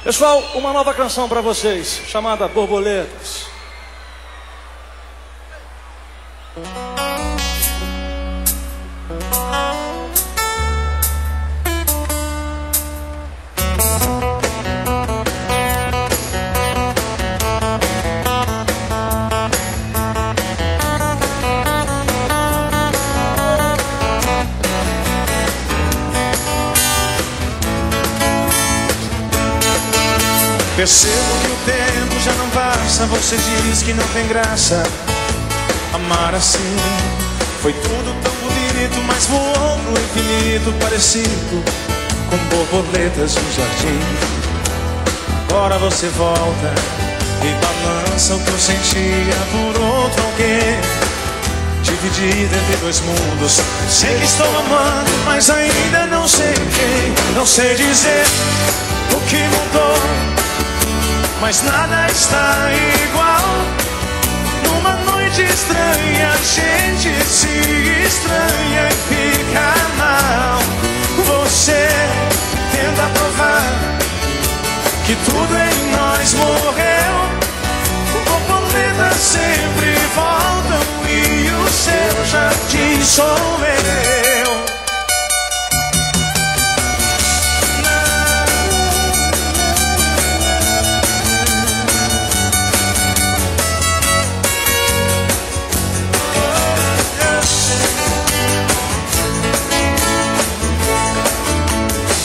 Pessoal, uma nova canção para vocês, chamada Borboletas. Percebo que o tempo já não passa. Você diz que não tem graça amar assim. Foi tudo tão bonito, mas voou no infinito, parecido com borboletas no jardim. Agora você volta e balança o que eu sentia por outro alguém, dividido entre dois mundos. Sei que estou amando, mas ainda não sei quem. Não sei dizer o que mudou, mas nada está igual. Numa noite estranha, a gente se estranha e fica mal. Você tenta provar que tudo em nós morreu. Borboletas sempre voltam e o seu jardim sou eu.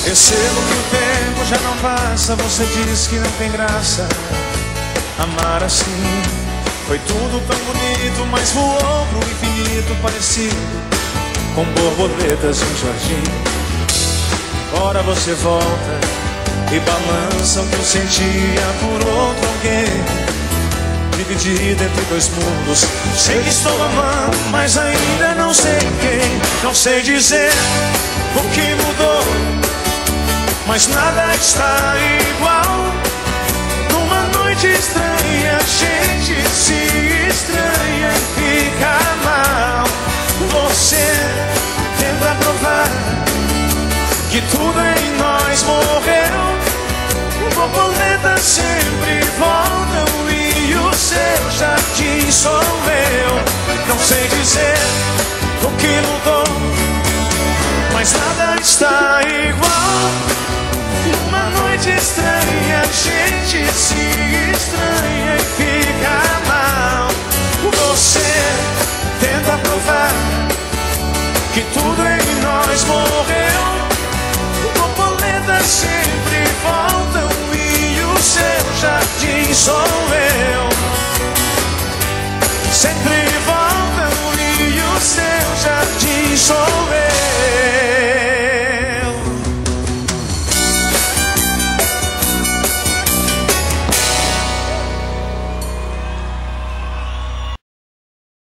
Percebo que o tempo já não passa. Você diz que não tem graça amar assim. Foi tudo tão bonito, mas voou pro infinito, parecido com borboletas no jardim. Agora você volta e balança o que eu sentia por outro alguém, dividido entre dois mundos. Sei que estou amando, mas ainda não sei quem. Não sei dizer o que mudou, mas nada está igual. Numa noite estranha, a gente se estranha e fica mal. Você tenta provar que tudo em nós morreu. Borboletas sempre voltam e o seu jardim sou eu. Não sei dizer o que mudou, mas nada está igual. Uma noite estranha, a gente se estranha e fica mal. Você tenta provar que tudo em nós morreu. Borboletas sempre voltam e o seu jardim sou eu. Sempre